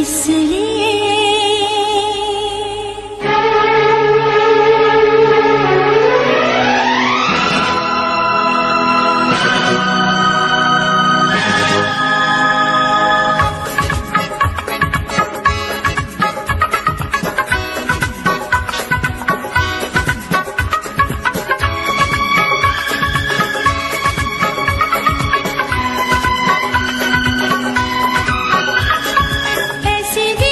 इसलिए ऐसे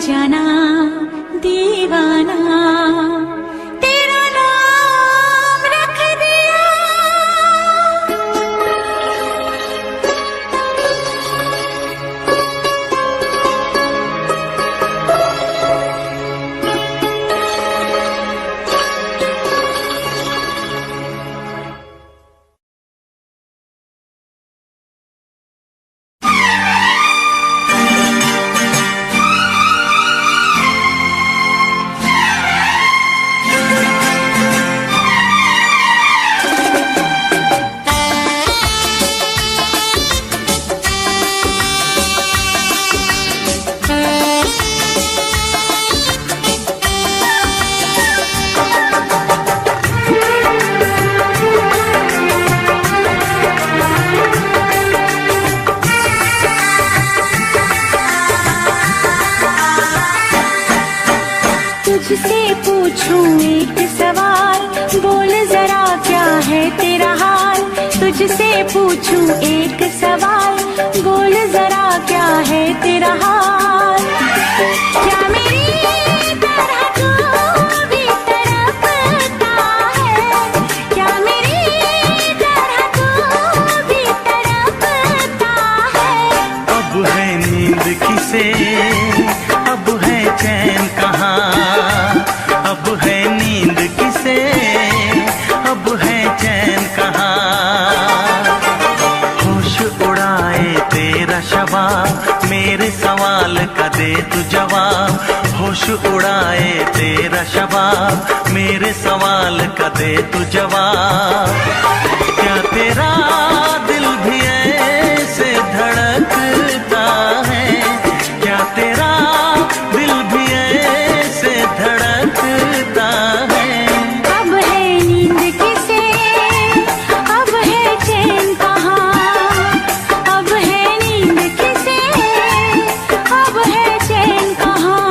जाना दीवाना, तेरा नाम रख दिया। तुझसे पूछूं एक सवाल, बोल जरा क्या है तेरा हाल। तुझसे पूछूं एक सवाल, बोल जरा क्या है तेरा हाल। क्या मेरी तरह तू भी तड़पता है, क्या मेरी तरह तू भी तड़पता है। अब है नींद किसे, अब है चैन कहाँ। अब है नींद किसे, अब है चैन कहाँ। होश उड़ाए तेरा शबाब, मेरे सवाल का दे तू जवाब। होश उड़ाए तेरा शबाब, मेरे सवाल का दे तू जवाब। क्या तेरा दिल भी ऐसे धड़कता है, क्या तेरा दिल भी ऐसे धड़कता है। अब है नींद किसे, अब है चैन कहाँ। अब है नींद किसे, अब है चैन कहाँ।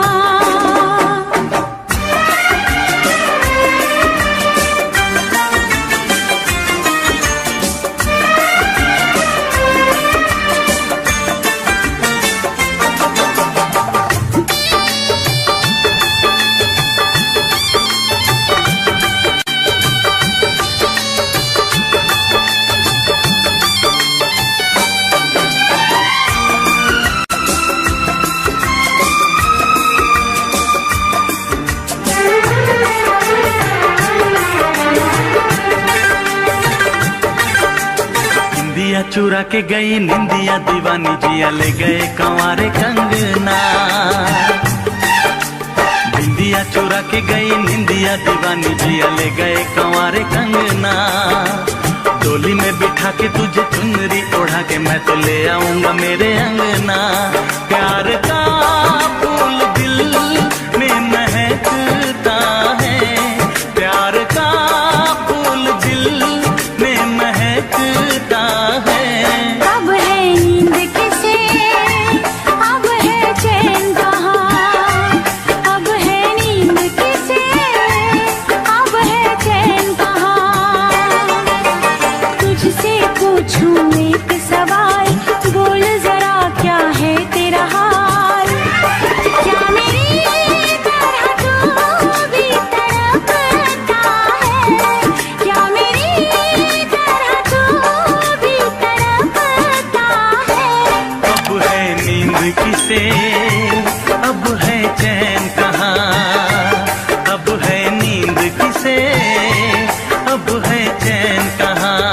निंदिया चुरा के गई निंदिया दीवानी, जिया ले गए कंवारे कंगना। निंदिया चुरा के गई निंदिया दीवानी, जिया ले गए कंवारे कंगना। डोली में बिठा के तुझे चुनरी ओढ़ा के मैं तो ले आऊंगा मेरे अंगना। प्यार का फूल दिल में महकता है, प्यार का फूल दिल में महकता है। अब है नींद किसे, अब है चैन कहाँ। अब है नींद किसे, अब है चैन कहाँ। तुझसे पूछूं एक सवाल, बोल जरा क्या है तेरा हाल। क्या मेरी तरह तू भी तड़पता है, क्या मेरी तरह तू भी तड़पता है। अब है नींद किसे, अब है चैन कहाँ। अब है नींद किसे, अब है चैन कहाँ।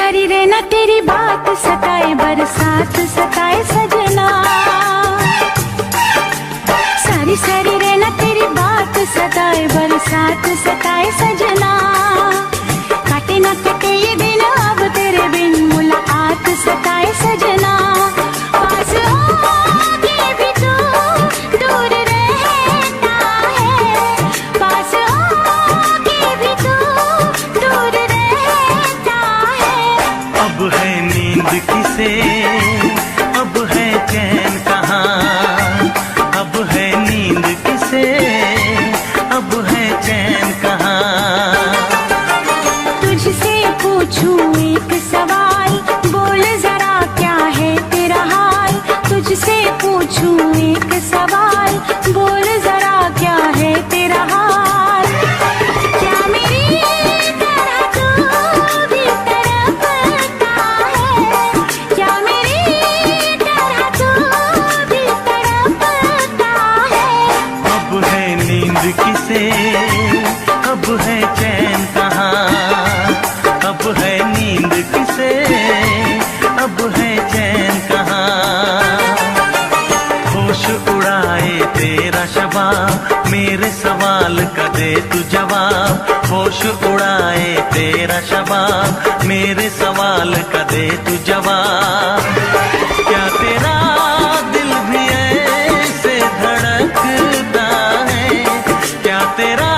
सारी रे ना तेरी बात सताए, बरसात सताए सजना। सारी सारी रे ना तेरी बात सताए, बरसात सताए सजना। काटे ना कटे ये दिन अब तेरे बिन, मुलाकात सताए सजना। पास होके भी तू दूर रहता है, पास होके भी तू दूर रहता है। अब है नींद किसे, अब है चैन कहाँ, अब है नींद किसे, अब है चैन कहाँ। तुझसे पूछूं एक सवाल, बोल जरा क्या है तेरा हाल। तुझसे पूछूं एक सवाल, बोल जरा क्या है तेरा हाल। क्या मेरी तरह तू भी तड़पता है, क्या मेरी तरह तू भी तड़पता है। अब है नींद किसे, अब है चैन कहाँ, अब है नींद किसे, अब है चैन कहाँ। होश उड़ाए तेरा शबाब, मेरे सवाल का दे तू जवाब। होश उड़ाए तेरा शबाब, मेरे सवाल का दे तू जवाब। क्या तेरा दिल भी ऐसे धड़कता है, क्या तेरा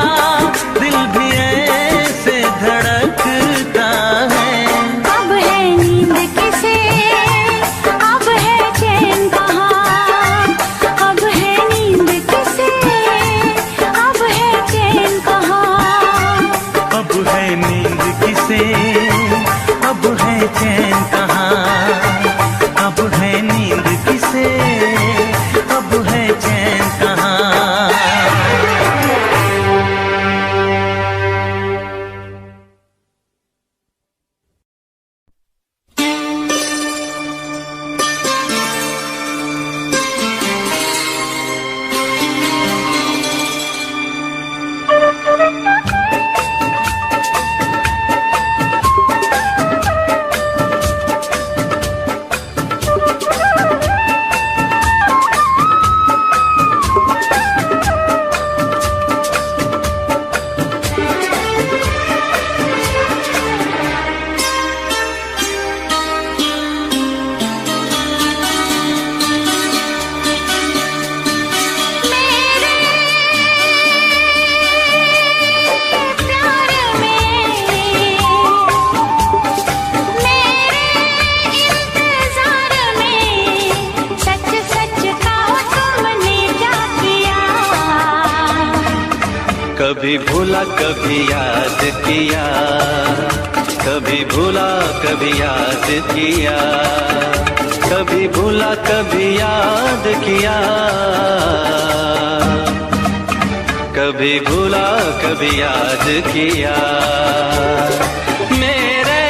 दिल भी ऐसे धड़कता है। अब है नींद किसे, अब है चैन कहाँ। अब है नींद किसे, अब है चैन कहाँ। अब है नींद किसे, अब है चैन कहाँ, अब है नींद किसे, अब है चैन कहाँ। कभी भूला कभी याद किया, कभी भूला कभी याद किया, कभी भूला कभी याद किया, कभी भूला कभी याद किया। मेरे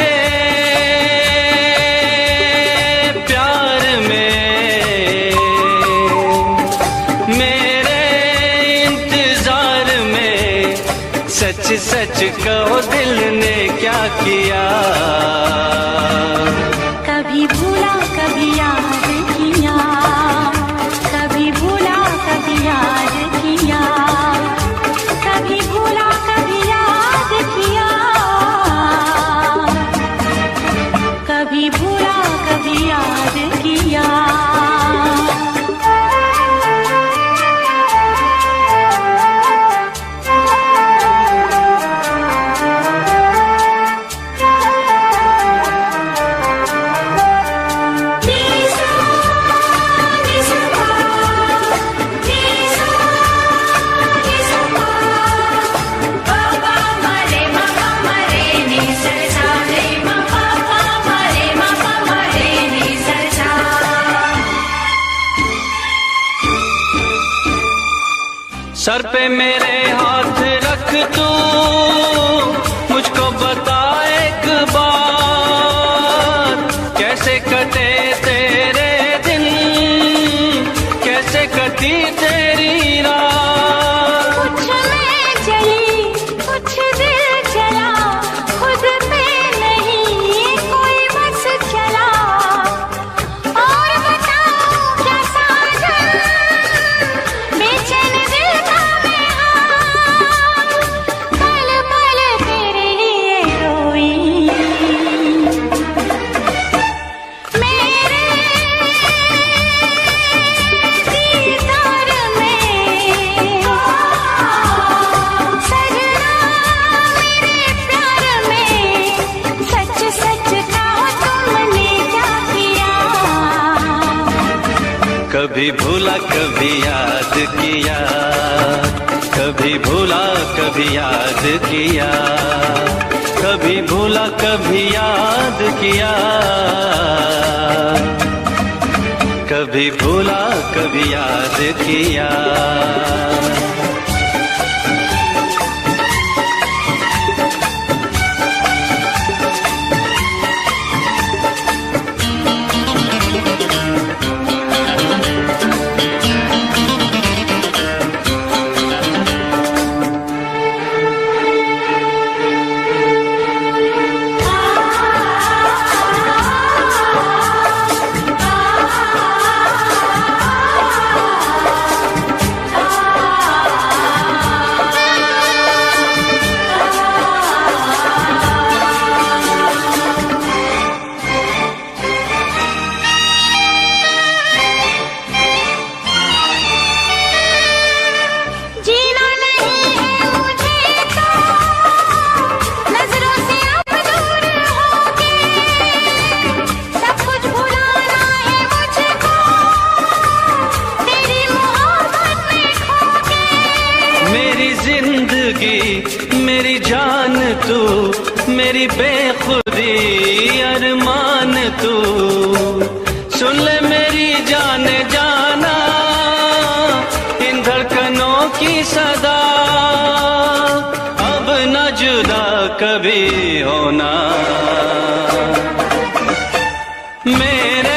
प्यार में, मेरे इंतजार में, सच सच कहो दिल ने क्या किया। कभी भूला कभी याद किया, कभी भूला कभी याद किया, कभी भूला कभी याद किया, कभी भूला कभी याद किया। सर पे मेरे हाथ रख तू, मुझको बता एक बार, कैसे कटे तेरे दिन, कैसे कटी तेरी रात। कुछ मैं चली कुछ दिल चला, खुद पे नहीं कोई कभी भूला कभी याद किया, कभी भूला कभी याद किया, कभी भूला कभी याद किया, कभी भूला कभी याद किया। मेरी जान तू, मेरी बेखुदी अरमान तू, सुन ले मेरी जाने जाना इन धड़कनों की सदा, अब न जुदा कभी होना मेरे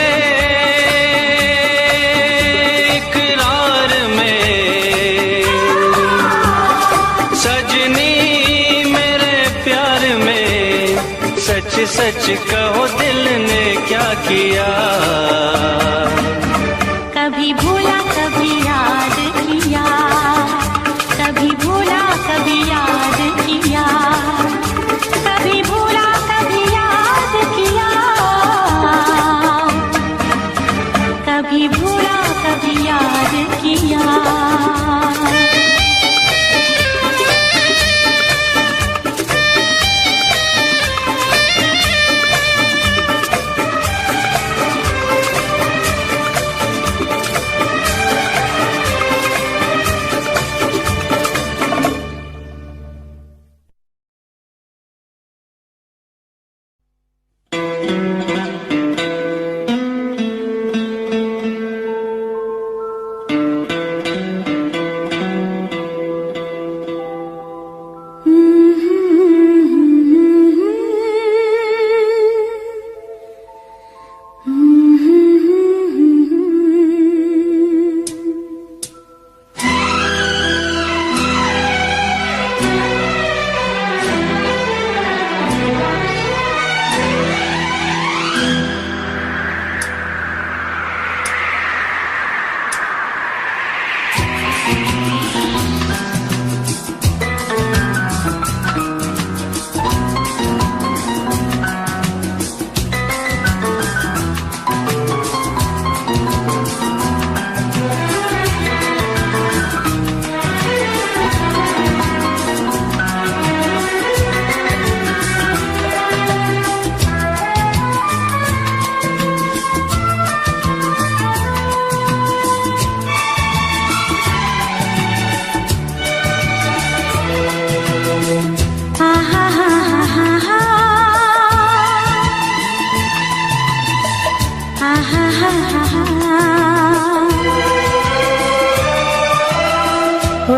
सच कहो दिल ने क्या किया। कभी भूला कभी याद किया, कभी भूला कभी याद किया, कभी भूला कभी याद किया, कभी भूला कभी याद किया।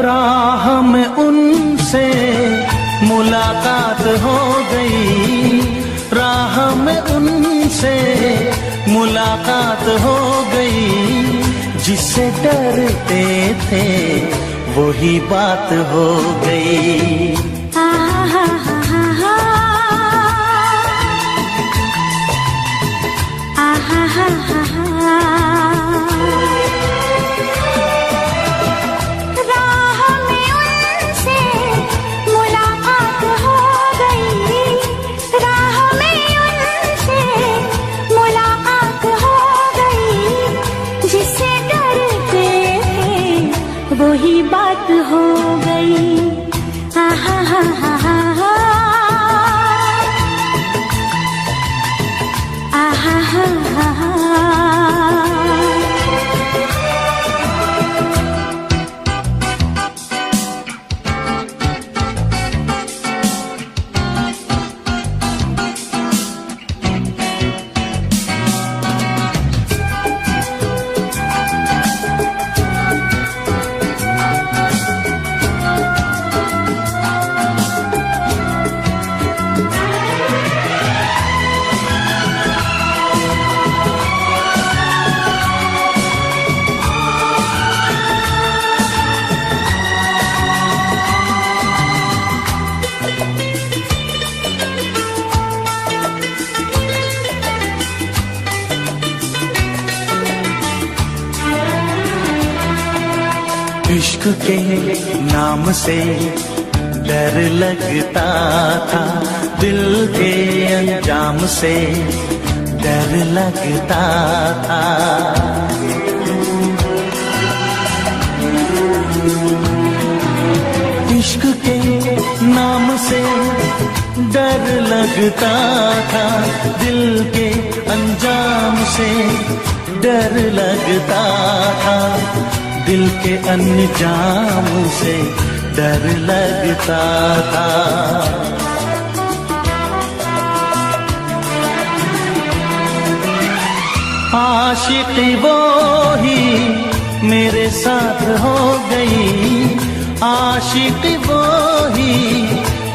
राह में उनसे मुलाकात हो गई, राह में उनसे मुलाकात हो गई, जिससे डरते थे वही बात हो गई। वही बात हो गई। आहा हा हा हा हा, आहा हा हा हा। इश्क के नाम से डर लगता था, दिल के अंजाम से डर लगता था। इश्क के नाम से डर लगता था, दिल के अंजाम से डर लगता था, दिल के अंजाम से डर लगता था। आशिकी वो ही मेरे साथ हो गई, आशिकी वो ही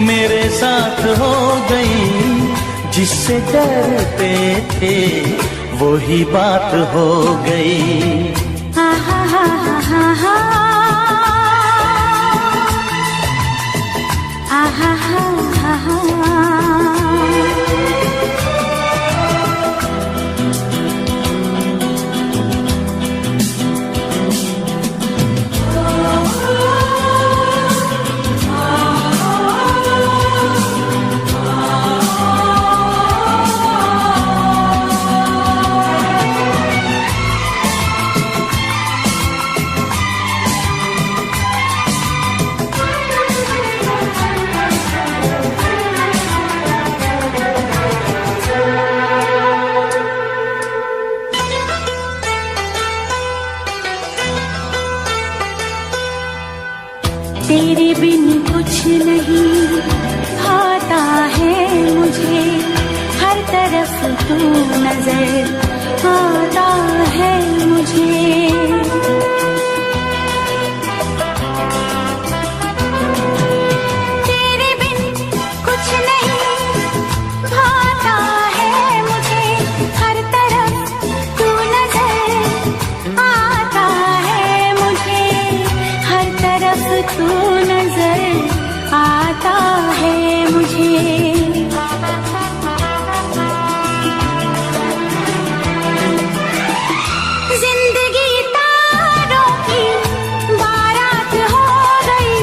मेरे साथ हो गई, जिससे डरते थे वही बात हो गई। हा हा हा हा हा हा हा हा हा। तेरे बिन कुछ नहीं आता है मुझे, हर तरफ तू नजर आता है मुझे। तेरे बिन कुछ नहीं आता है मुझे, हर तरफ तू नजर आता है मुझे, हर तरफ तू नजर आता है मुझे। जिंदगी तारों की बारात हो गई,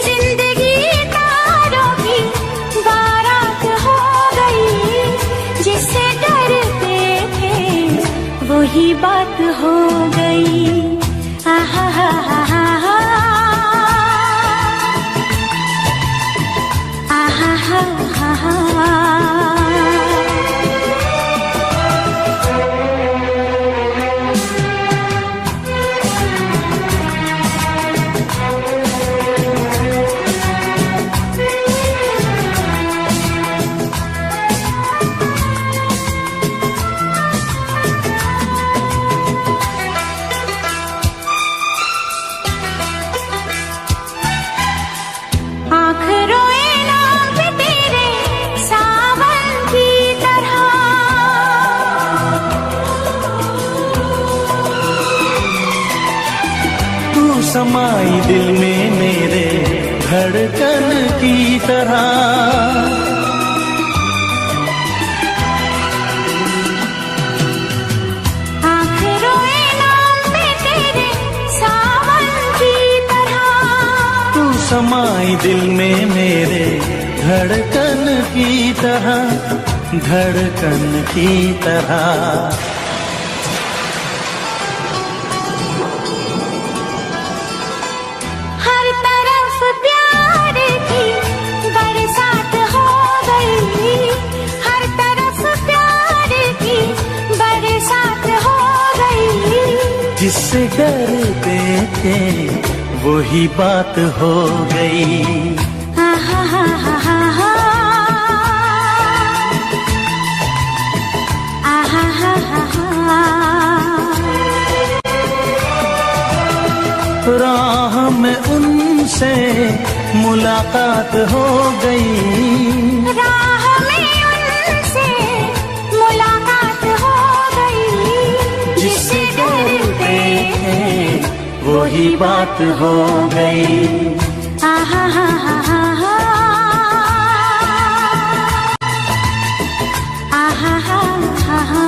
जिंदगी तारों की बारात हो गई, जिससे डरते थे वही बात हो गई। आहा हा हा हा हा आहा हा हा हा। समाई दिल में मेरे धड़कन की तरह, आँखें नाम पे तेरे सावन की तरह, तू समाई दिल में मेरे धड़कन की तरह, धड़कन की तरह। जिससे डरते थे वही बात हो गई। आहा हा हा हा हा आहा हा हा हा। राह में उनसे मुलाकात हो गई, राह में उनसे मुलाकात हो गई, जिससे डरते वही बात हो गई। आहा हा हा हा हा आहा हा हा हा।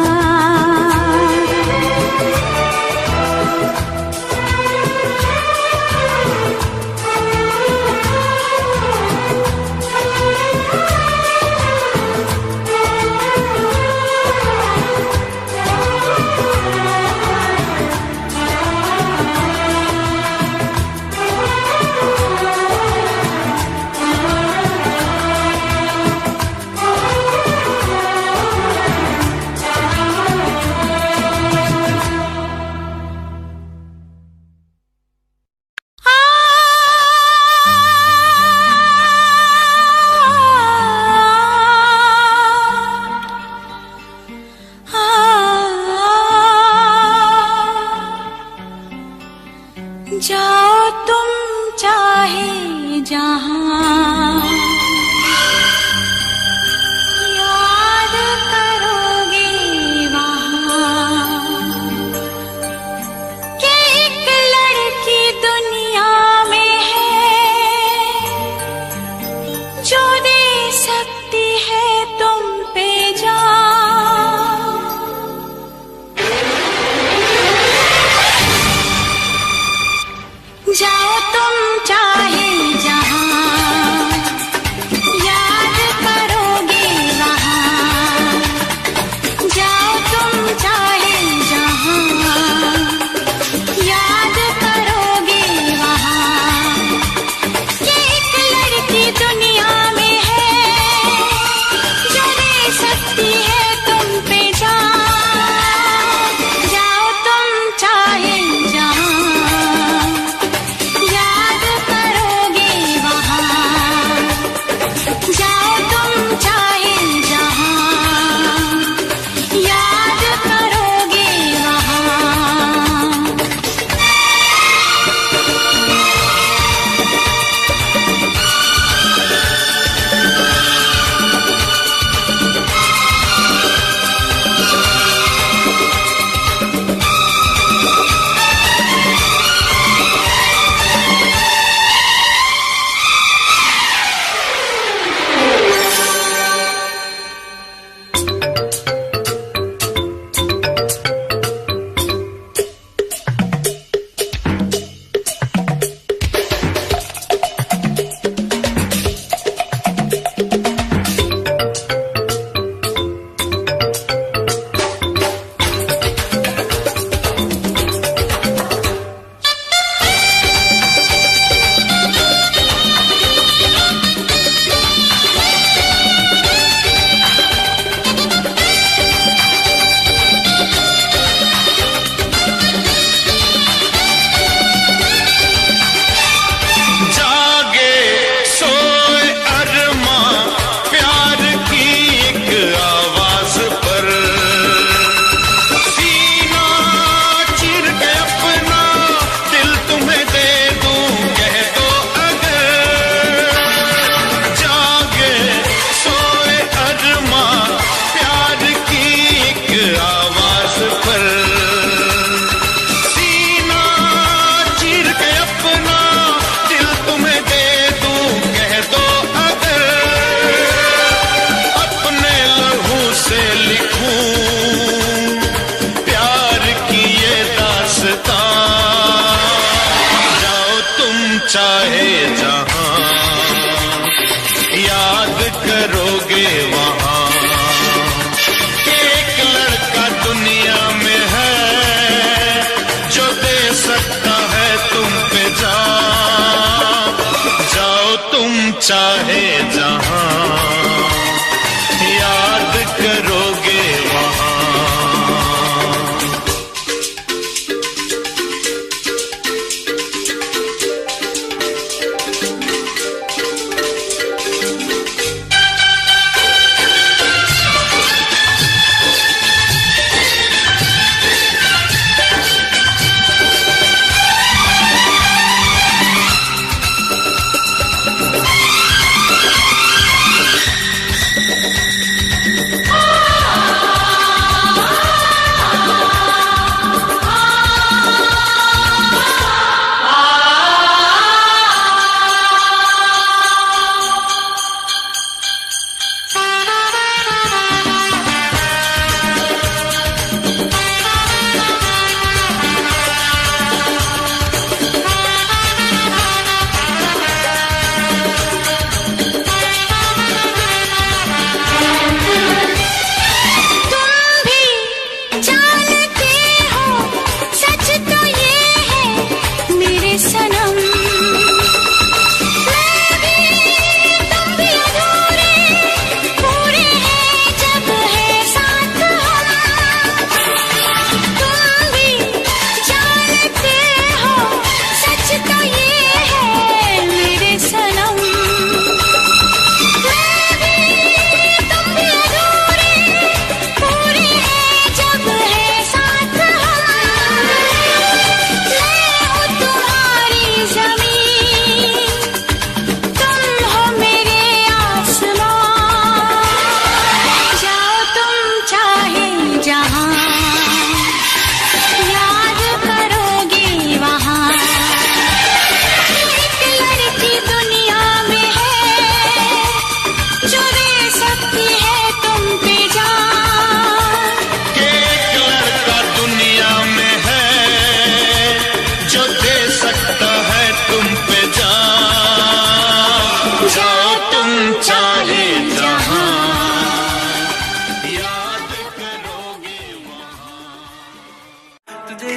चाहे जहां याद करोगे वहां। एक लड़का दुनिया में है जो दे सकता है तुम पे जान। जाओ तुम चाहे जहां याद करोगे वहां।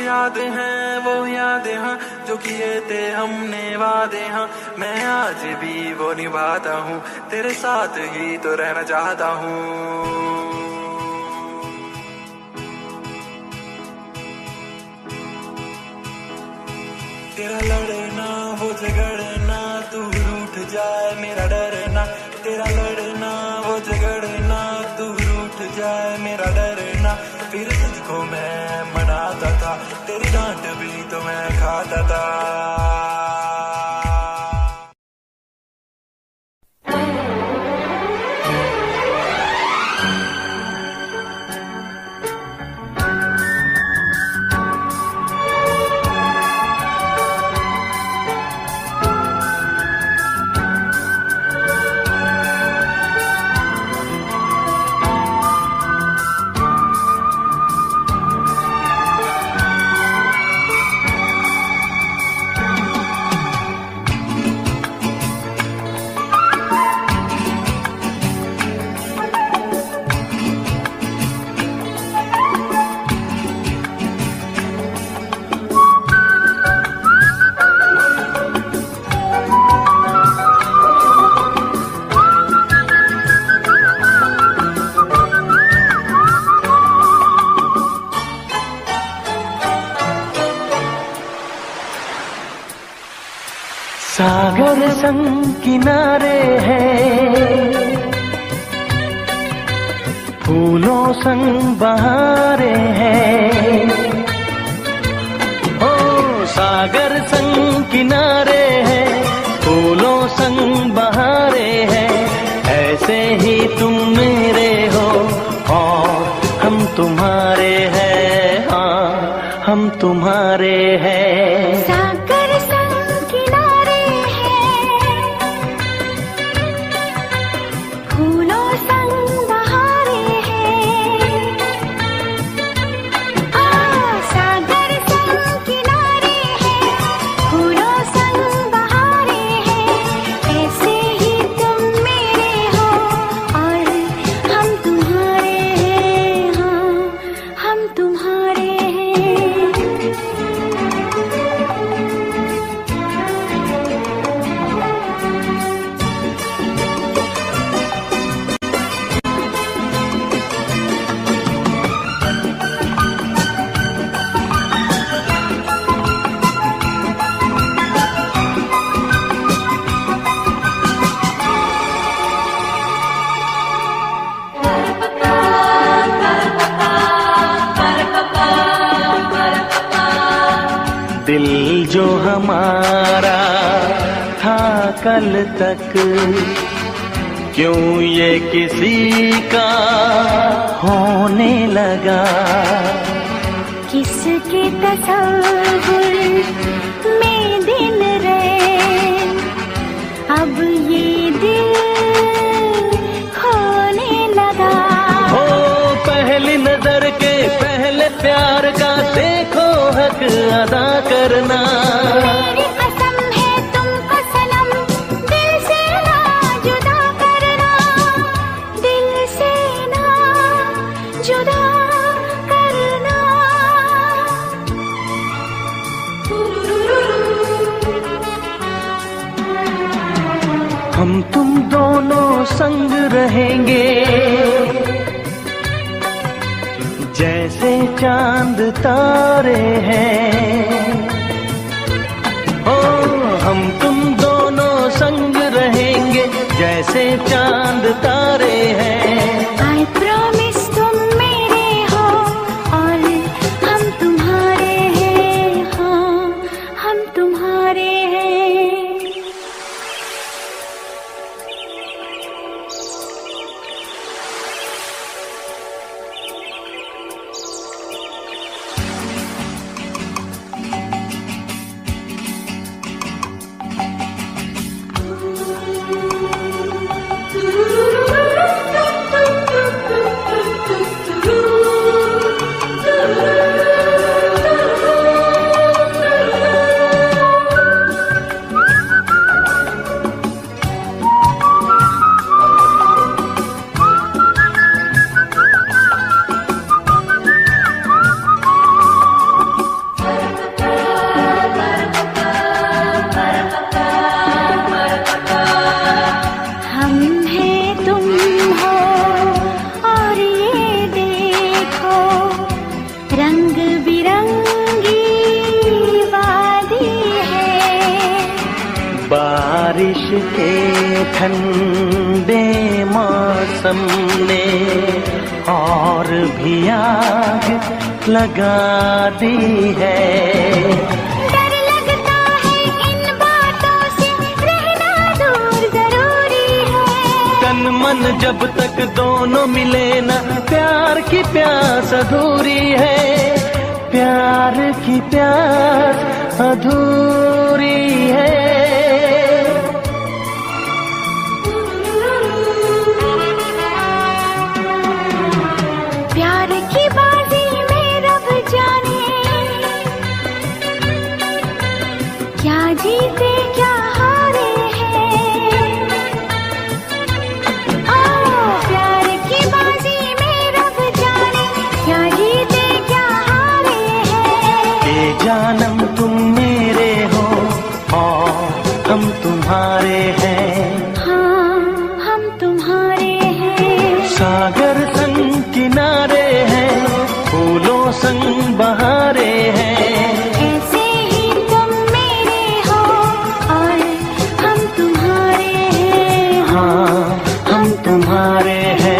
याद हैं वो यादें हाँ जो किए थे हमने वादे हाँ, मैं आज भी वो निभाता हूँ, तेरे साथ ही तो रहना चाहता हूँ। तेरा लड़ना वो झगड़ना तू रूठ जाए मेरा डरना, तेरा लड़ना वो झगड़ना तू रूठ जाए मेरा डरना, फिर तुझको मैं मनाता था, तेरी डांट भी तो मैं खाता था। सागर संग किनारे हैं, फूलों संग बहारे हैं। ओ सागर संग किनारे हैं, फूलों संग बहारे हैं। ऐसे ही तुम मेरे हो और हम तुम्हारे हैं, हाँ हम तुम्हारे हैं। सागर संग किनारे हैं, फूलों संग बहारे हैं। सागर संग किनारे हैं, फूलों संग बहारे दिल जो हमारा था कल तक, क्यों ये किसी का होने लगा। किसके तसव्वुर में दिन रहे, अब ये दिल खोने लगा। ओ पहली नजर के पहले प्यार का देखो हक अदा करना। मेरी कसम है तुमको सनम, दिल से ना जुदा करना, दिल से ना जुदा करना। हम तुम दोनों संग रहेंगे, जैसे चांद तारे हैं। ओ हम तुम दोनों संग रहेंगे, जैसे चांद तारे हैं। I promise तुम मेरे हो और हम तुम्हारे हैं, हाँ हम तुम्हारे हैं। बारिश के ठंडे मौसम ने और भी आग लगा दी है। डर लगता है इन बातों से, रहना दूर जरूरी है। तन मन जब तक दोनों मिले ना, प्यार की प्यास अधूरी है। प्यार की प्यास अधूरी है। प्यार की बाजी में रब जाने, क्या जीते क्या हारे हैं। प्यार की बाजी में रब जाने, क्या जीते क्या हारे हैं। ये जानम तुम मेरे हो और हम तुम्हारे हैं। हाँ हम तुम्हारे हैं। सागर संग किनारे हैं, फूलों संग बहारे हैं। ऐसे ही तुम मेरे हो और हम तुम्हारे हैं। हाँ हम तुम्हारे हैं।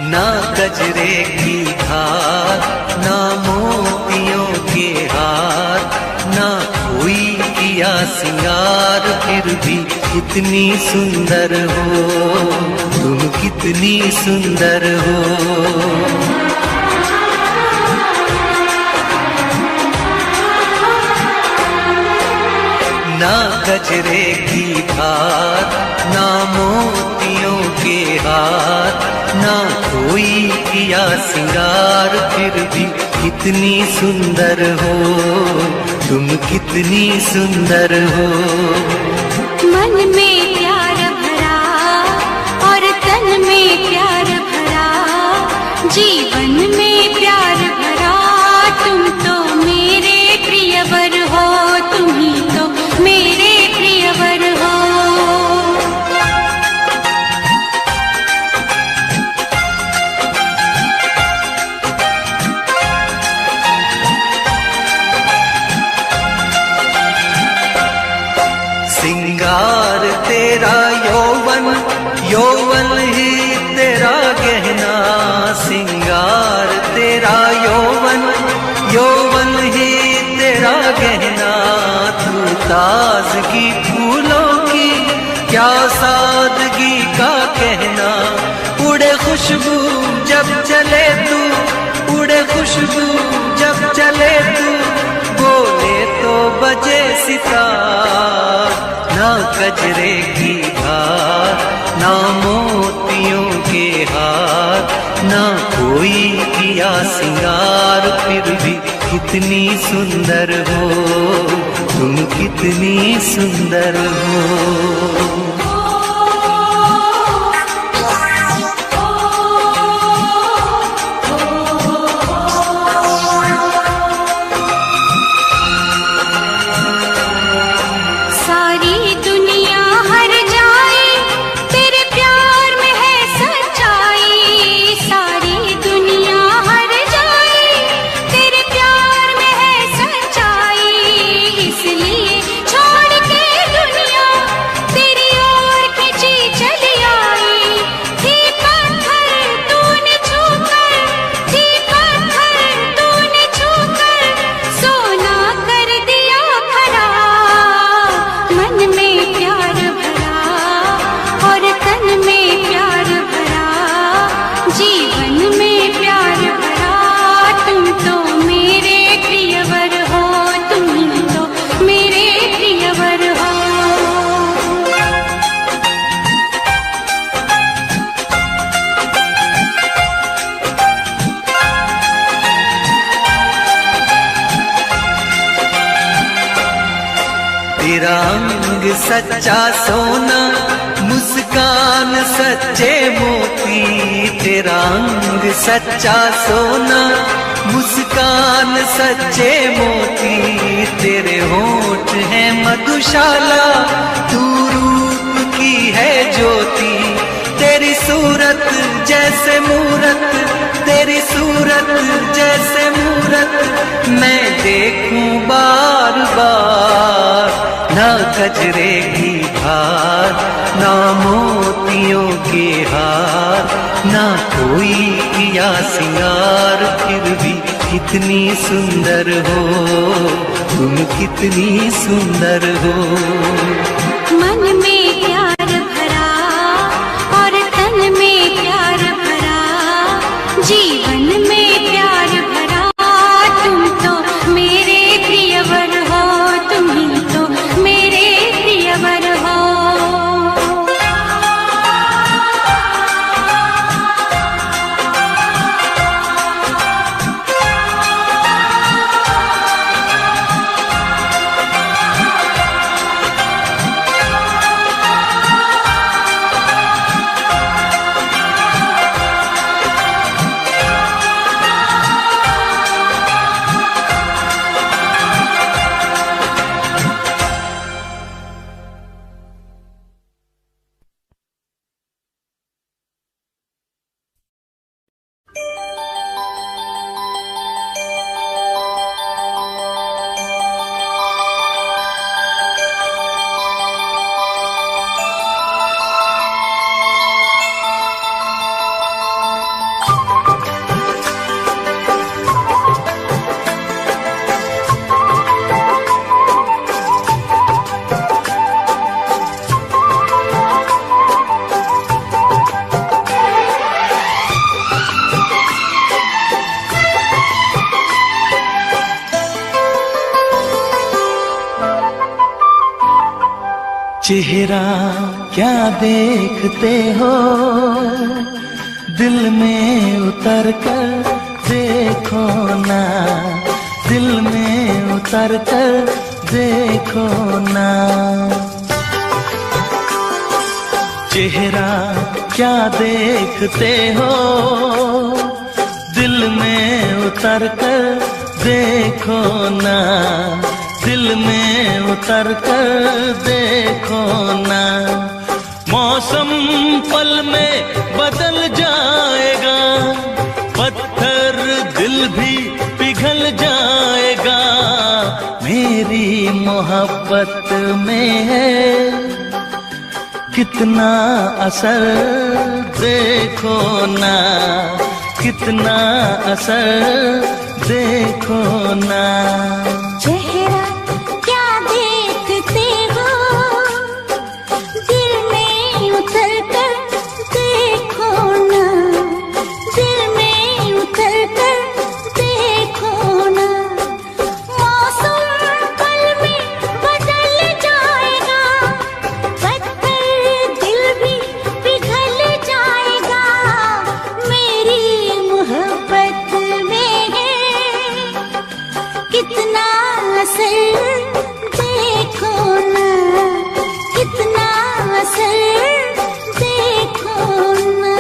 ना गजरे की धार, ना मोतियों के हार, ना कोई किया सिंगार फिर भी कितनी सुंदर हो, तुम कितनी सुंदर हो। ना गजरे की धार, ना मोतियों के हार, ना कोई किया सिंगार फिर भी कितनी सुंदर हो, तुम कितनी सुंदर हो। मन में प्यार भरा और तन में प्यार भरा, जीवन में प्यार भरा, तुम तो मेरे प्रियवर हो, तुम ही तो मेरे प्रियवर हो। सिंगार तेरा यौवन, यौवन ही तेरा गहना, सिंगार तेरा यौवन, यौवन ही तेरा गहना। तू ताजगी फूलों की, क्या सादगी का कहना। उड़े खुशबू जब चले तू, उड़े खुशबू जब चले तू, बोले तो बजे सितार। ना गजरे की धार, ना मोतियों के हार, ना कोई किया सिंगार फिर भी कितनी सुंदर हो, तुम कितनी सुंदर हो। तेरा अंग सच्चा सोना, मुस्कान सच्चे मोती। तेरा अंग सच्चा सोना, मुस्कान सच्चे मोती। तेरे होठ हैं मधुशाला, तू रूप की है ज्योति। तेरी सूरत जैसे मूरत, तेरी सूरत जैसे मूरत, मैं देखूं बार बार। ना गजरे की धार, ना मोतियों के हार, ना कोई किया सिंगार फिर भी कितनी सुंदर हो, तुम कितनी सुंदर हो। मन में प्यार भरा और तन में प्यार भरा, जीवन में प्यार भरा, तुम तो मेरे प्रियवर हो, तुम ही तो मेरे प्रियवर हो। चेहरा क्या देखते हो, दिल में उतर कर देखो ना, दिल में उतर कर देखो ना। चेहरा क्या देखते हो, दिल में उतर कर देखो ना, दिल में उतर कर देखो ना। मौसम पल में बदल जाएगा, पत्थर दिल भी पिघल जाएगा, मेरी मोहब्बत में है कितना असर देखो ना, कितना असर देखो ना। चेहरा क्या देखते हो, दिल में उतर कर देखो ना, दिल में उतर कर देखो ना। मौसम पल में बदल जाएगा, पत्थर दिल भी पिघल जाएगा, मेरी मोहब्बत में है कितना असर देखो ना, कितना असर देखो ना।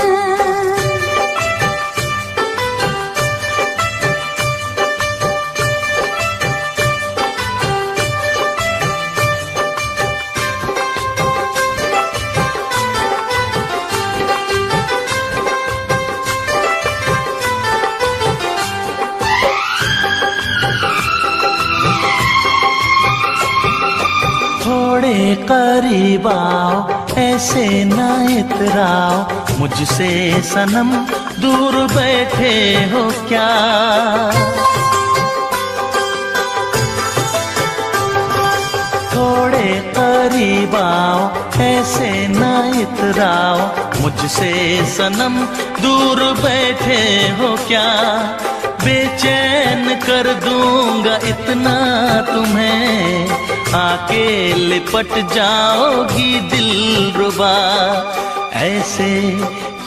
थोड़े करीब आओ, ऐसे ना इतराओ, मुझसे सनम दूर बैठे हो क्या। थोड़े करीब आओ, ऐसे ना इतराओ, मुझसे सनम दूर बैठे हो क्या। बेचैन कर दूंगा इतना तुम्हें, आके लिपट जाओगी दिलरुबा। ऐसे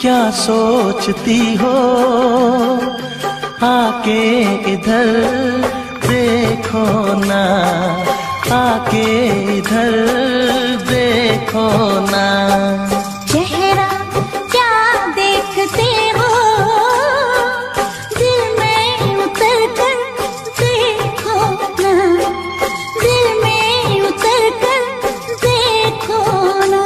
क्या सोचती हो, आके इधर देखो ना, आके इधर देखो ना। चेहरा क्या देखते हो, दिल में उतर कर देखो ना, दिल में उतर कर देखो ना।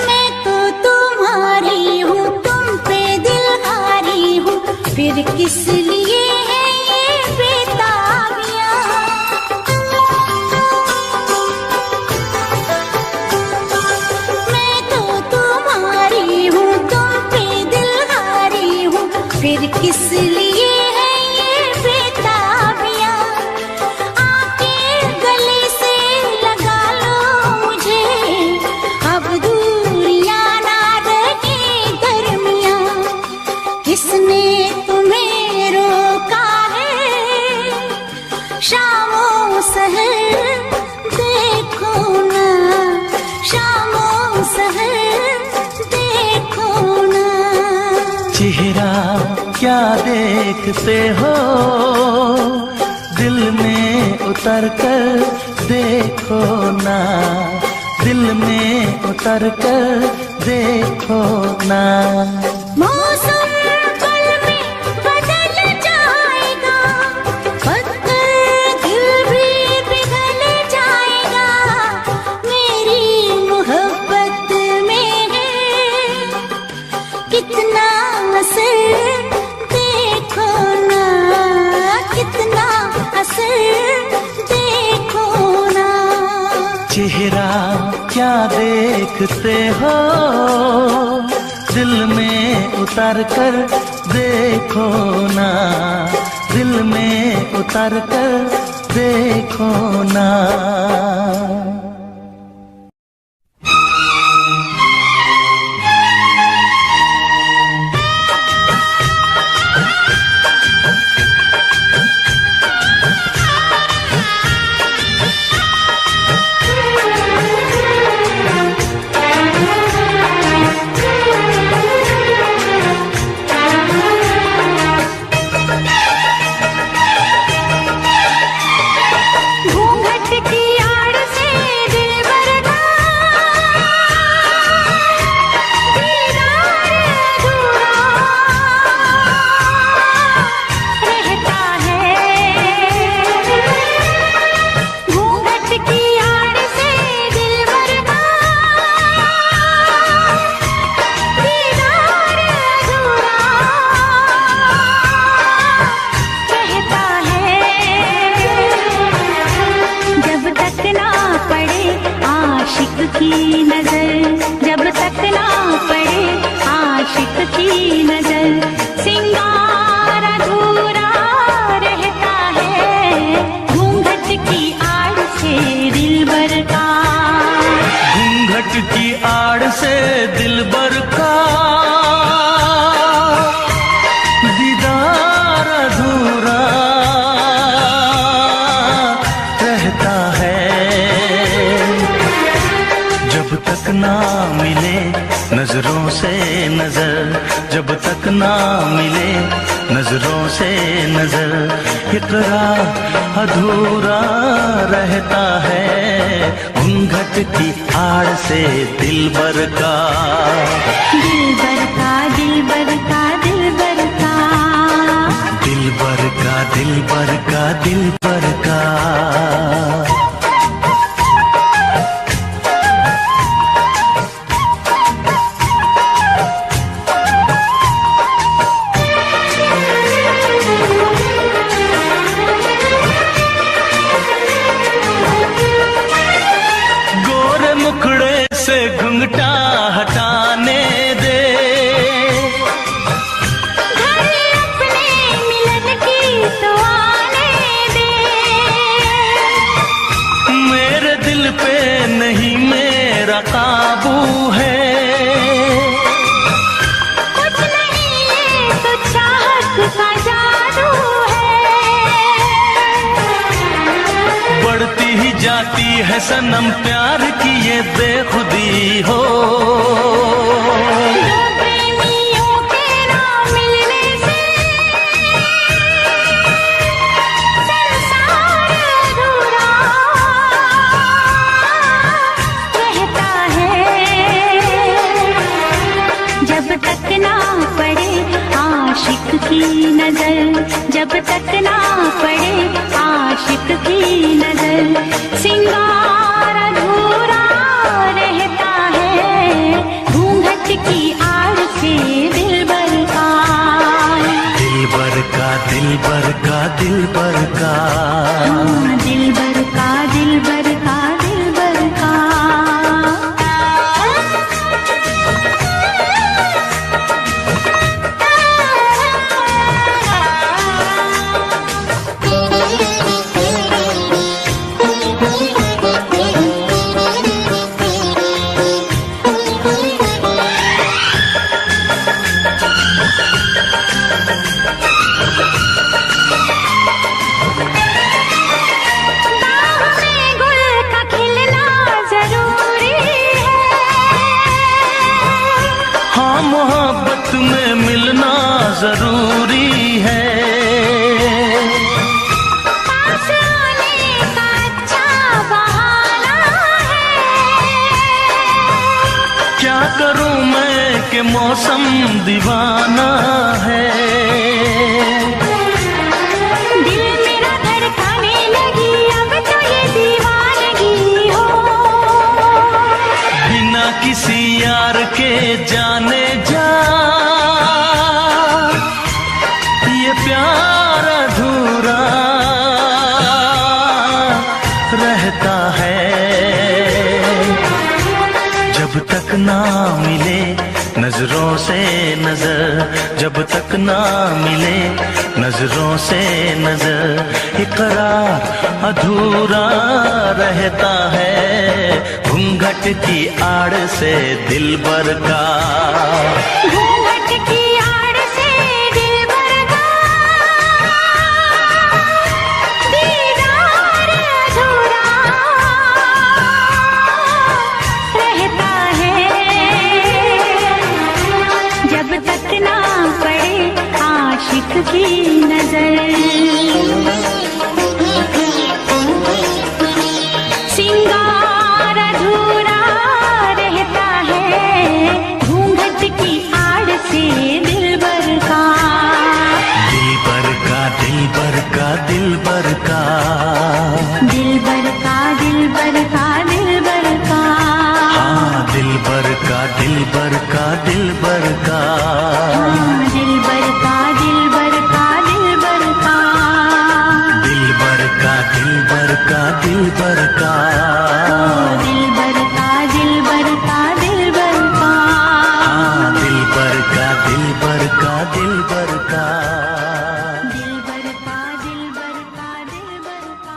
मैं तो तुम्हारी हूँ, तुम पे दिल हारी हूँ, फिर किस लिए है ये बेताबियाँ। मैं तो तुम्हारी हूँ, तुम पे दिल हारी हूँ, फिर किस लिए है ये बेताबियाँ। आके गले से लगा लो मुझे, अब दूरियां ना रहे दरमियाँ। किसने तुम्हें रोका है, शामों सहर देखो ना, शामों सहर देखो ना। चेहरा क्या देखते हो, दिल में उतर कर देखो ना, दिल में उतर कर देखो ना। मौसम पल में बदल जाएगा, पत्थर दिल भी पिघल जाएगा, मेरी मोहब्बत में है कितना असर देखो ना, कितना असर देखो चेहरा क्या देखते हो, दिल में उतर कर देखो ना, दिल में उतर कर देखो ना। नजरों से नजर, जब तक ना मिले नजरों से नजर, इकरार अधूरा रहता है घूंघट की आड़ से दिलबर का, दिलबर का, दिलबर का, दिलबर का, दिलबर का, दिलबर का, दिलबर का। घुंघटा हटाने दे, घड़ी अपने मिलन की तो आने दे, मेरे दिल पे नहीं मेरा काबू है, कुछ नहीं ये तो चाहत का जादू है, बढ़ती ही जाती है सनम प्यार की ये बेखुदी हो, दो प्रेमियों के ना मिलने से संसार अधूरा रहता है, जब तक ना पड़े आशिक की नजर, जब तक ना पड़े आशिक की नजर, सिंगार अधूरा रहता है घूंघट की आड़ से दिलबर का, दिलबर का, दिलबर का, दिलबर का, हाँ, दिलबर का, दिलबर का, दिलबर का। मोहब्बत में मिलना जरूरी है, पास आने का अच्छा बहाना है, क्या करूं मैं कि मौसम दीवाना है, दिल मेरा धड़काने लगी अब तो ये दीवानगी हो, बिना किसी यार के जाने जा ये प्यार अधूरा रहता है। तक ना मिले नजरों से नजर, जब तक ना मिले नजरों से नजर, इकरार अधूरा रहता है घूंघट की आड़ से दिलबर का। घूंघट की आड़ से दिलबर का दीदार अधूरा रहता है, जब तक ना पड़े आशिक की नजर। सिंगार अधूरा रहता है घूंघट की आड़ से दिलबर का। दिलबर का दिलबर का दिलबर का, दिलबर का दिलबर का दिलबर का, हाँ दिलबर का दिलबर का दिलबर का, हाँ दिलबर का दिलबर का दिलबर का, दिलबर का दिलबर का दिलबर का, दिलबर का दिलबर का दिलबर का, हाँ दिलबर का दिलबर का दिलबर का। दिलबर का दिलबर का दिलबर का।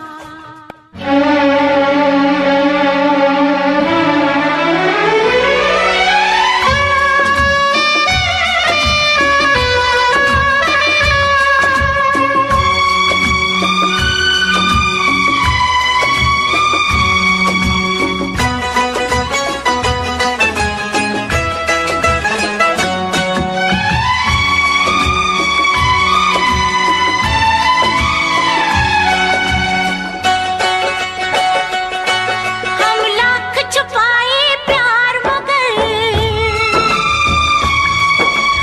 हम लाख छुपाए प्यार मगर,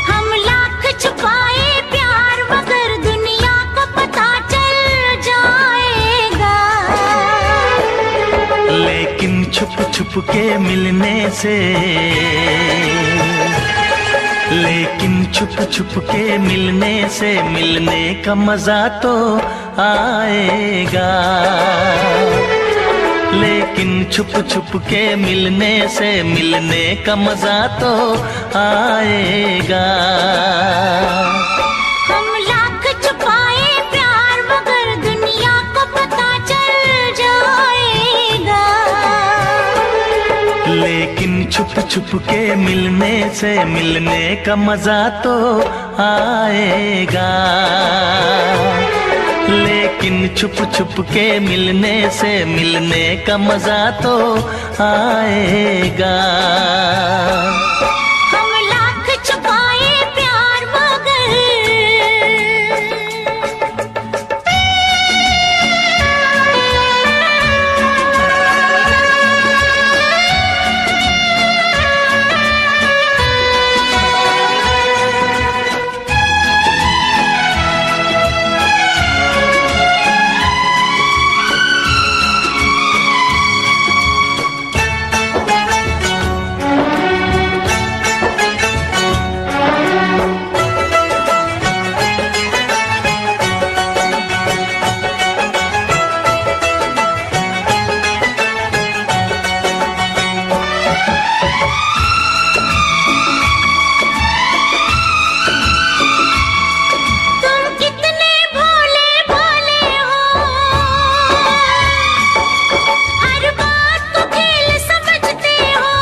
हम लाख छुपाए प्यार मगर दुनिया को पता चल जाएगा। लेकिन छुप छुप के मिलने से, लेकिन छुप छुप के मिलने से मिलने का मजा तो आएगा। लेकिन छुप छुप के मिलने से मिलने का मजा तो आएगा। हम लाख छुपाए प्यार मगर दुनिया को पता चल जाएगा। लेकिन छुप छुप के मिलने से मिलने का मजा तो आएगा। लेकिन छुप छुप के मिलने से मिलने का मजा तो आएगा। हम लाख छुपाए प्यार मगर, तुम कितने भोले भोले हो, हर बात को खेल समझते हो।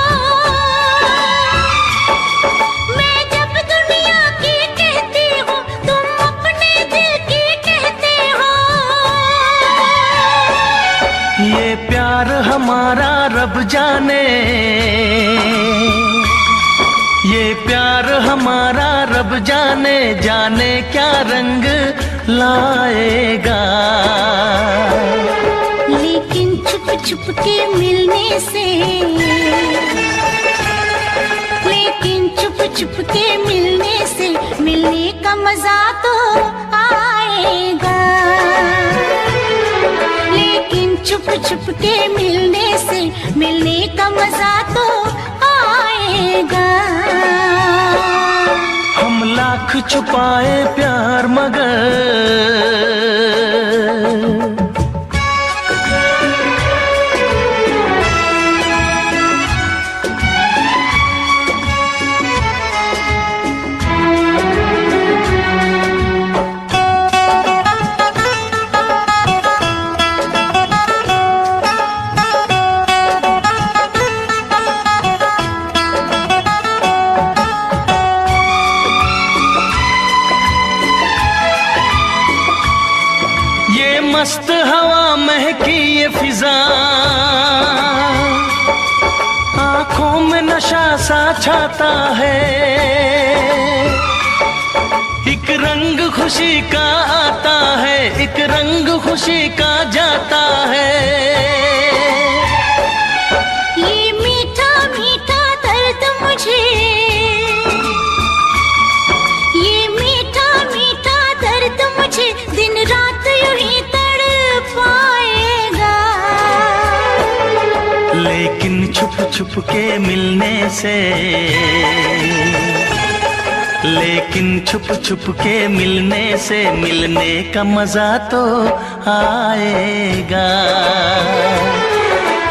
मैं जब दुनिया की कहती हूँ तुम अपने दिल की कहते हो। ये प्यार हमारा रब जाने, ये प्यार हमारा रब जाने, जाने क्या रंग लाएगा। लेकिन छुप छुप के मिलने से, लेकिन छुप छुप के मिलने से मिलने का मजा तो आएगा। लेकिन छुप छुप के मिलने से मिलने का मजा तो आएगा। हम लाख छुपाए प्यार मगर, महकी ये फिजा, आंखों में नशा सा छाता है, एक रंग खुशी का आता है, एक रंग खुशी का जाता है। ये मीठा मीठा दर्द मुझे, ये मीठा मीठा दर्द मुझे दिन रात यूं ही तड़पाएगा। लेकिन छुप छुप के मिलने से, लेकिन छुप छुप के मिलने से मिलने का मजा तो आएगा।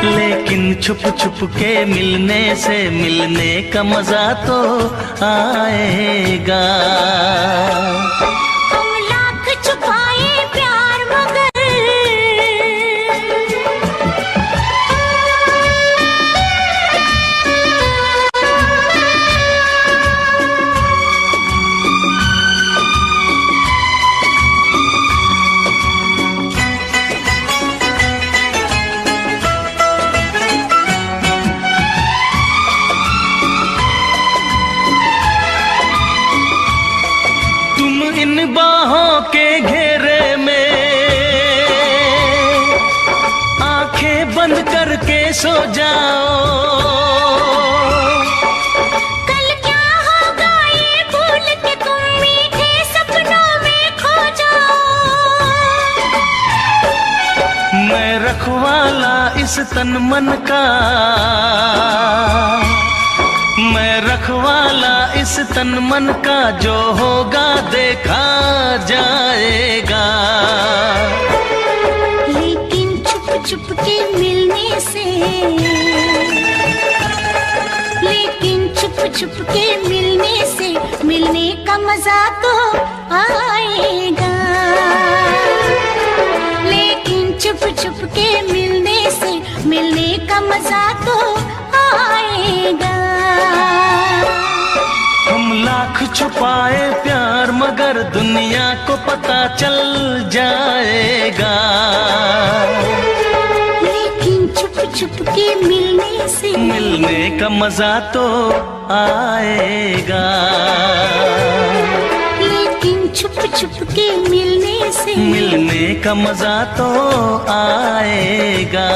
लेकिन छुप छुप के मिलने से मिलने का मजा तो आएगा। हम लाख छुपाए प्यार मगर, इन बाहों के घेरे में आंखें बंद करके सो जाओ। कल क्या होगा ये भूल के तुम मीठे सपनों में खो जाओ। मैं रखवाला इस तन मन का, मैं रखवाला इस तन मन का, जो होगा देखा जाएगा। लेकिन छुप छुप के मिलने से, लेकिन छुप छुप के मिलने से मिलने का मजा तो आएगा। लेकिन छुप छुप के मिलने से मिलने का मजा तो आएगा। हम लाख छुपाए प्यार मगर दुनिया को पता चल जाएगा। लेकिन छुप छुप के मिलने से मिलने का मजा तो आएगा। लेकिन छुप छुप के मिलने से मिलने का मजा तो आएगा।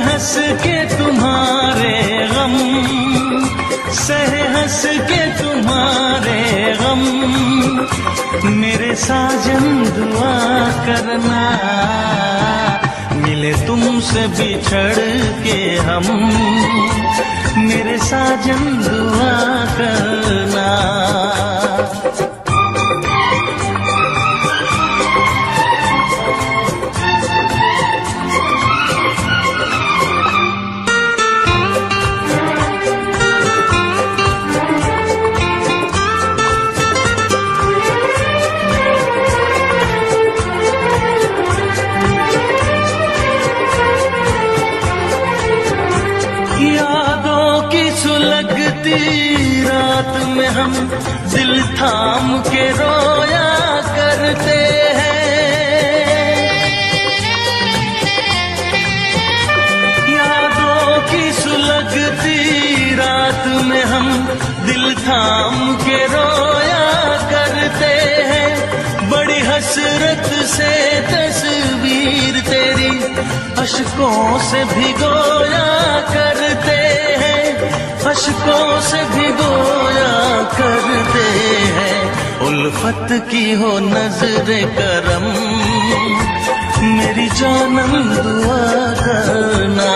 हंस के तुम्हारे गम, सह हंस के तुम्हारे गम, मेरे साजन दुआ करना, मिले तुमसे बिछड़ के हम, मेरे साजन दुआ करना। रात में हम दिल थाम के रोया करते हैं, यादों की सुलगती रात में हम दिल थाम के रोया करते हैं। बड़ी हसरत से तस्वीर तेरी अश्कों से भिगोया करते हैं, अश्कों से भिगोया करते हैं। उल्फत की हो नजर करम, मेरी जानम दुआ करना,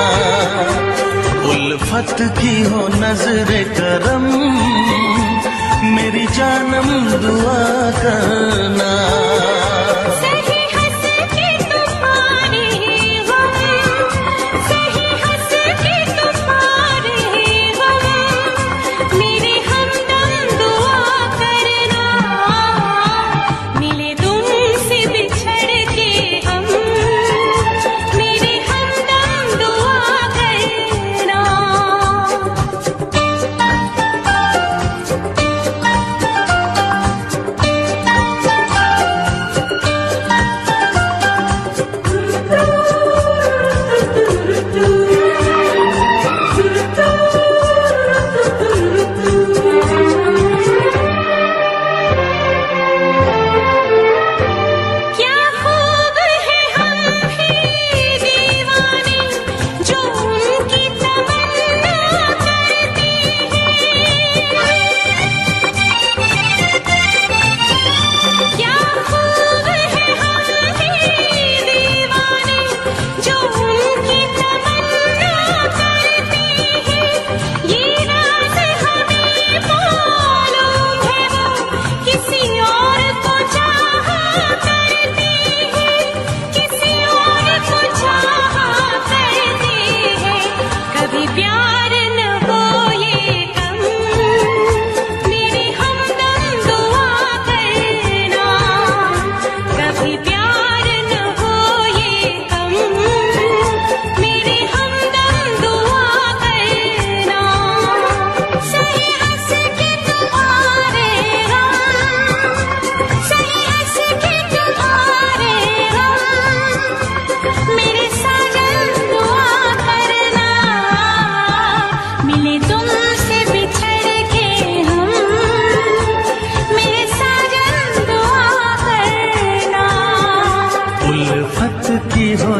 उल्फत की हो नजर करम, मेरी जानम दुआ करना।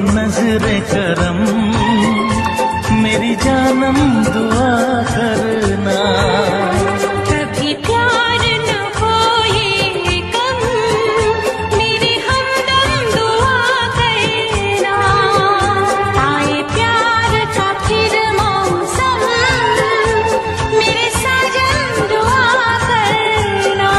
नजरे करम, मेरी जानम दुआ करना। कभी प्यार न हो ये कम, मेरी हमदम दुआ करना। आए प्यार का फिर मौसम, मेरे साजन दुआ करना।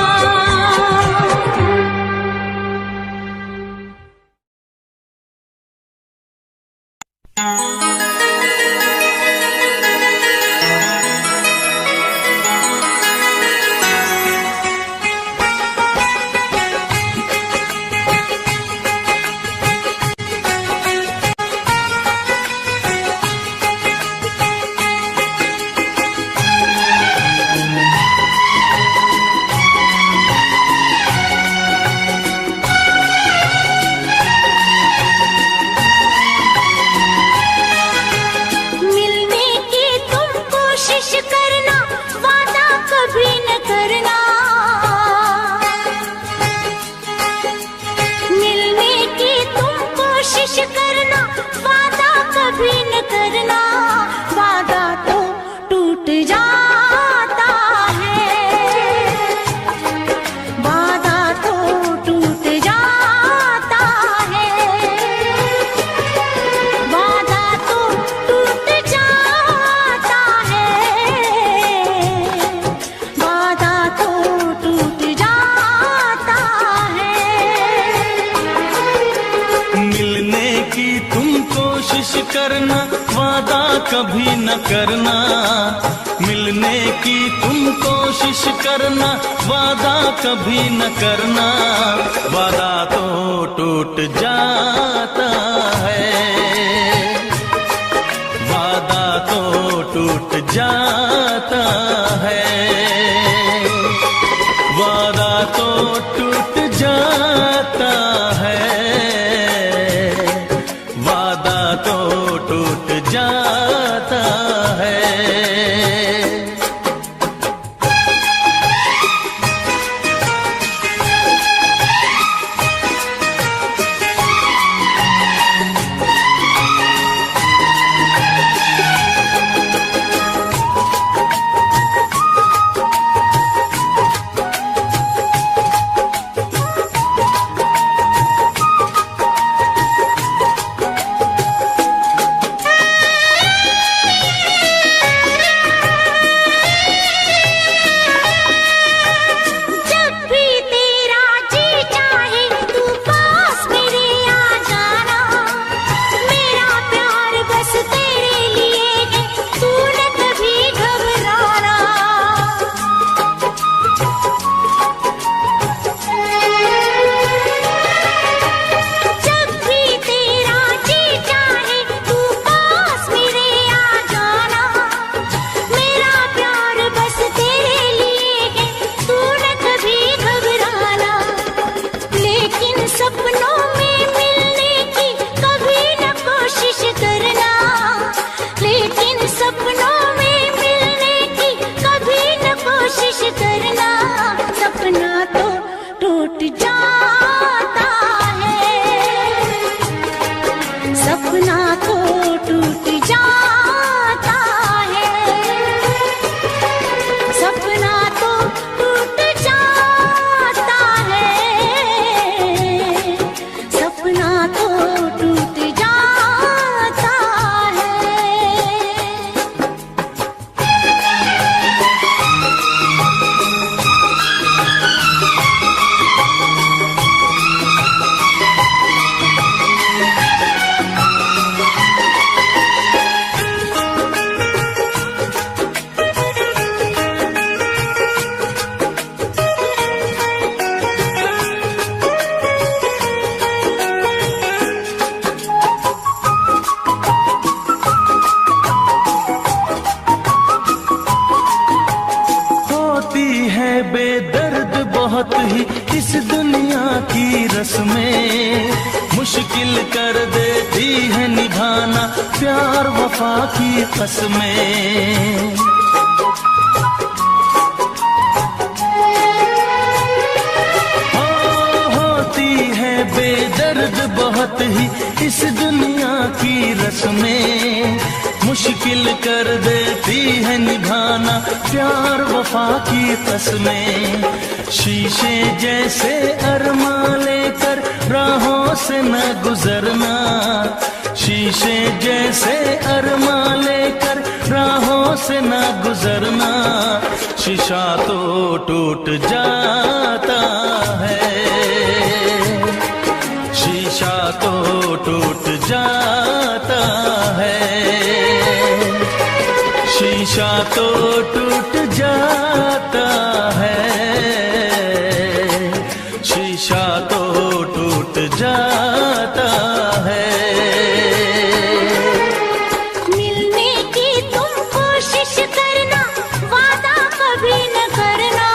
वादा कभी न करना, मिलने की तुम कोशिश करना, वादा कभी न करना, वादा तो टूट जाता है, वादा तो टूट जाता है, वादा तो टूट जाता है, वादा तो टूट जाता है। बेदर्द बहुत ही इस दुनिया की रस्में, मुश्किल कर देती है निभाना प्यार वफा की कसमें। होती है बेदर्द बहुत ही इस दुनिया की रस्में, मुश्किल कर देती है निभाना प्यार वफा की कसमें। शीशे जैसे अरमा लेकर राहों से न गुजरना, शीशे जैसे अरमा लेकर राहों से न गुजरना, शीशा तो टूट जाता है, शीशा तो टूट जाता है, शीशा तो टूट जाता है, शीशा तो टूट जाता है। मिलने की तुम कोशिश करना, वादा कभी न करना,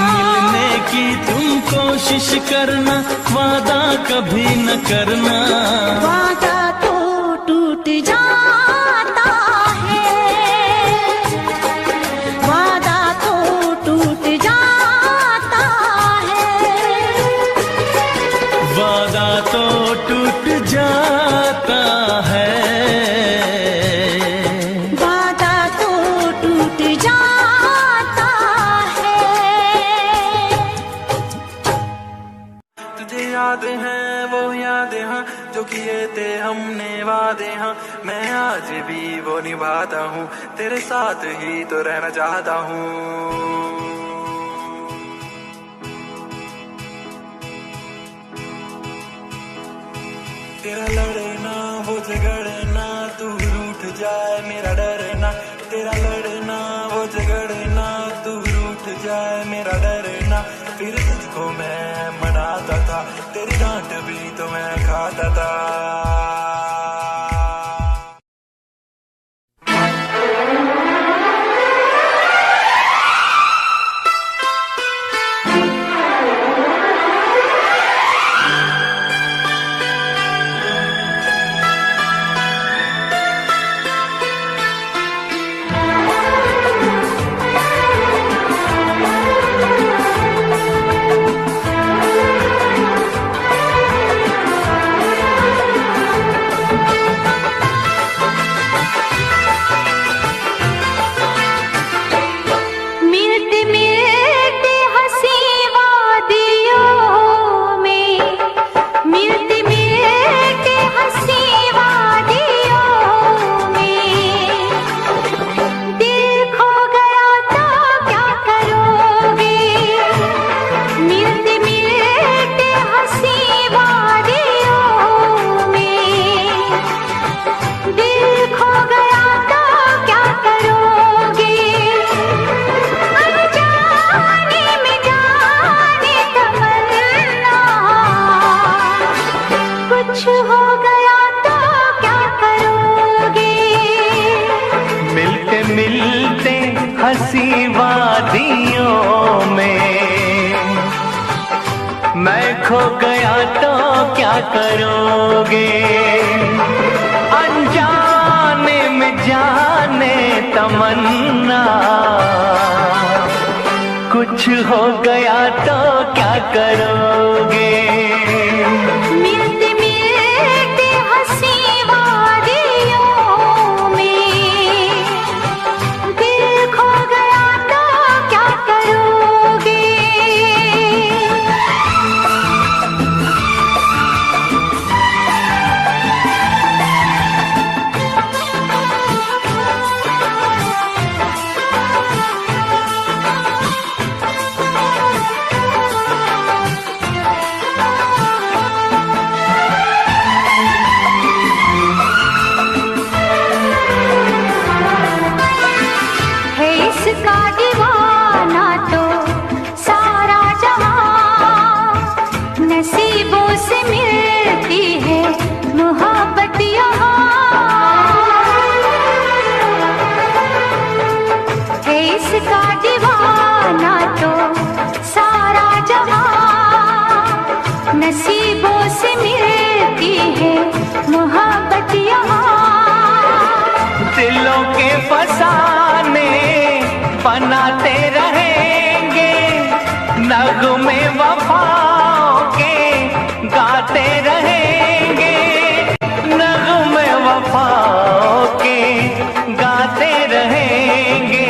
मिलने की तुम कोशिश करना, वादा कभी न करना, वादा तो टूट जाता है, वादा तो टूट जाता है, वादा तो टूट जाता है, वादा तो टूट जाता है। तुझे याद है वो यादें हाँ जो किए थे हमने वादे हाँ, मैं आज भी वो निभाता हूँ, तेरे साथ ही तो रहना चाहता हूँ। तेरा लड़ना वो झगड़ना तू जाए मेरा डरना, तेरा लड़ना वो झगड़ना, तू रूठ जाए मेरा डरना, फिर तुझको मैं मनाता था, तेरी डांट भी तो मैं खाता था। हंसी वादियों में मैं खो गया तो क्या करोगे, अनजाने में जाने तमन्ना, कुछ हो गया तो क्या करोगे। नसीबों से मिलती है मोहब्बत यहाँ, दिलों के फसाने बनाते रहेंगे, नगमे वफाओं के गाते रहेंगे, नगमे वफाओं के गाते रहेंगे।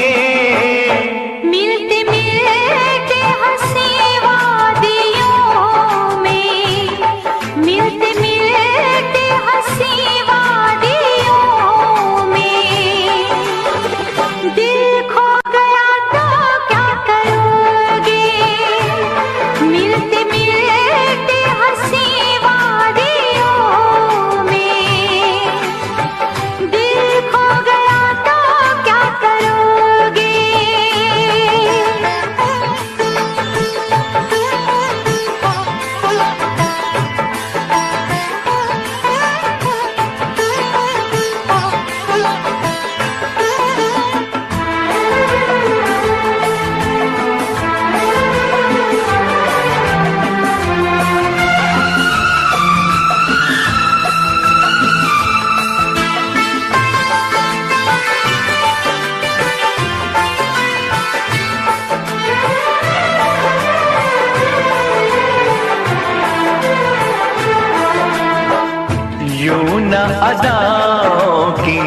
यूं न अदाओं की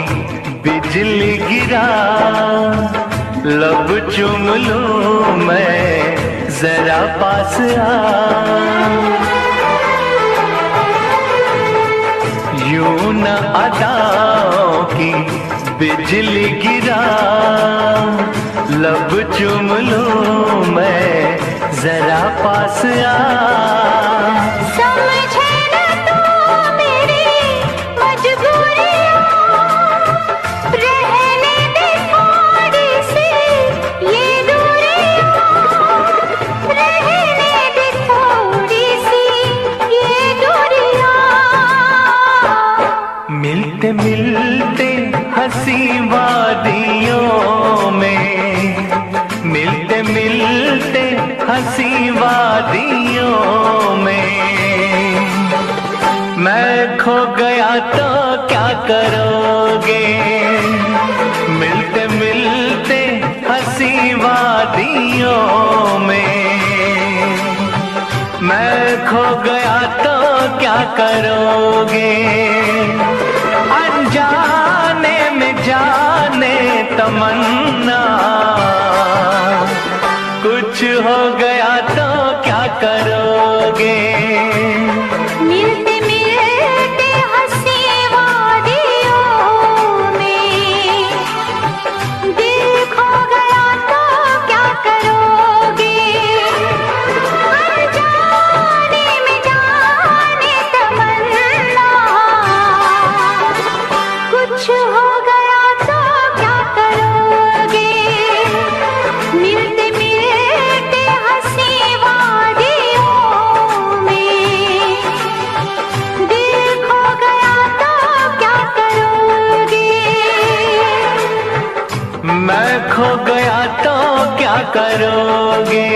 बिजली गिरा, लब चुम लूं मैं जरा पास आ। यूं न अदाओं की बिजली गिरा, लब चुम लूं मैं जरा पास आ। समझे न तू मेरी मजबूरियाँ, हंसी वादियों में, मिलते मिलते हंसी वादियों में। मैं खो गया तो क्या करोगे, मिलते मिलते हंसी वादियों में। मैं खो गया तो क्या करोगे, अनजाने में जाने तमन्ना। कुछ हो गया तो क्या करोगे, मिलते मिलते हंसी वादियों में। दिल खो गया तो क्या करोगे, अनजाने में जाने तमन्ना। कुछ हो गया तो क्या करोगे, मिलते मिलते हंसी वादियों में। दिल खो गया तो क्या करोगे, मैं खो गया तो क्या करोगे।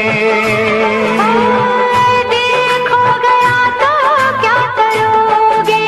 दिल खो गया तो क्या करोगे।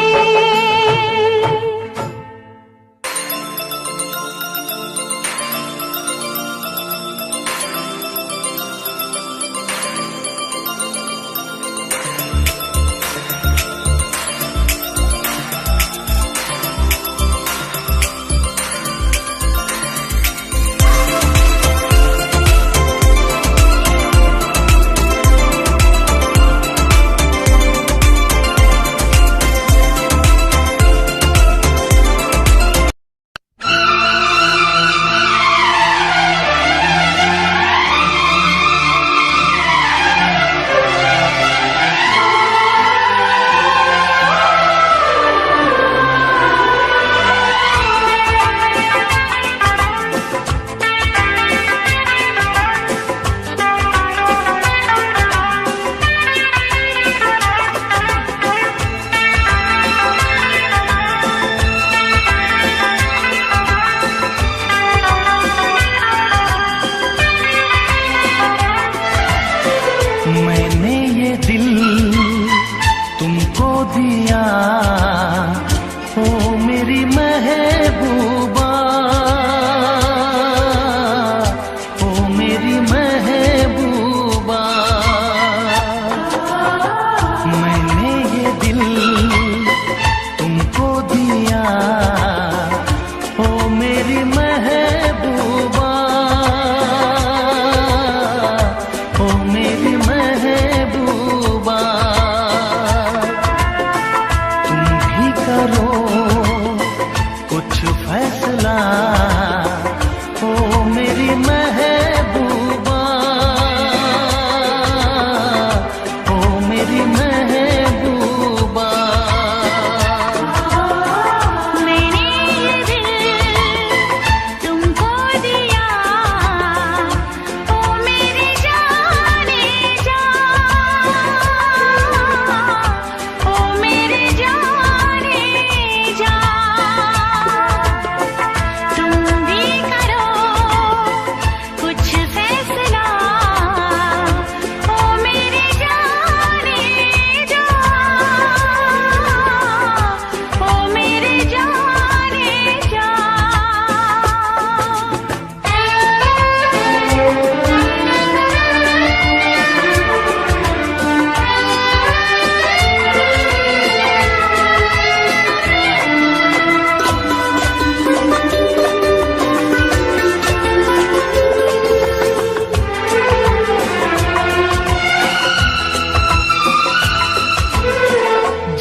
मैंने ये दिल तुमको दिया, ओ मेरी महबूबा, ओ मेरी महबूबा। मैंने ये दिल तुमको दिया, ओ मेरी महबूबा, ओ मेरी महबूबा। तुम भी करो कुछ फैसला, ओ मेरी महबूबा, ओ मेरी महबूबा। मैंने ये दिल तुमको दिया, ओ मेरे जाने जा, ओ मेरे जाने जा। तुम भी करो कुछ फैसला, ओ मेरे जाने जा, ओ मेरे जाने जा।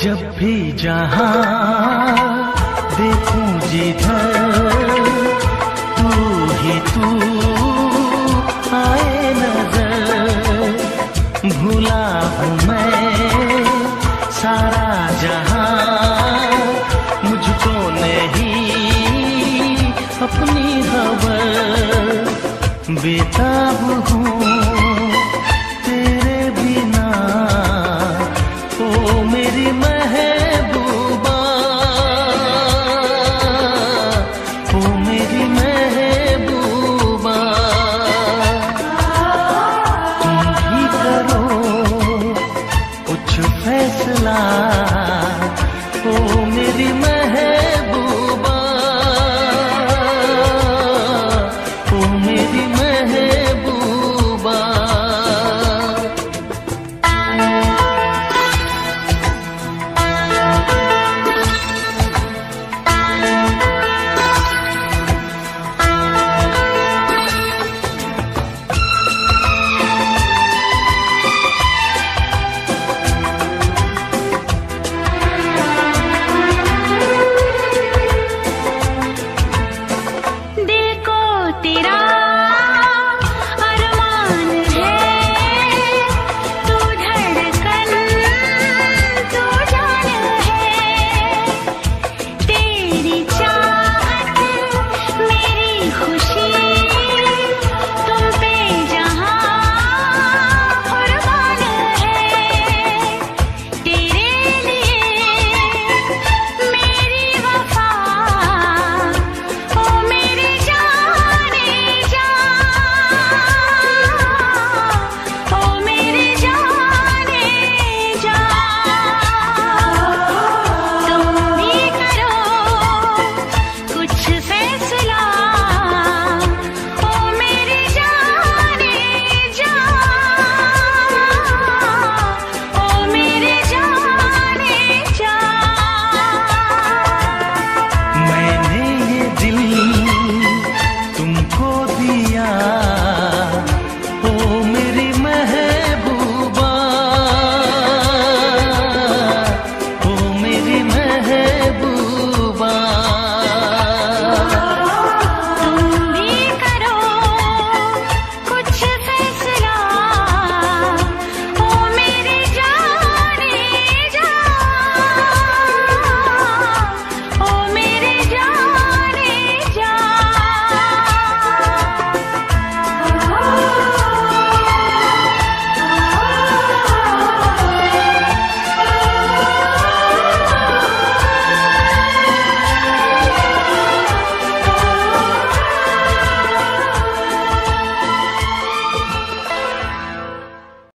जब भी जहाँ देखूं जिधर तू ही तू आए नजर। भूला हूँ मैं सारा जहाँ, मुझको नहीं अपनी खबर। बेताब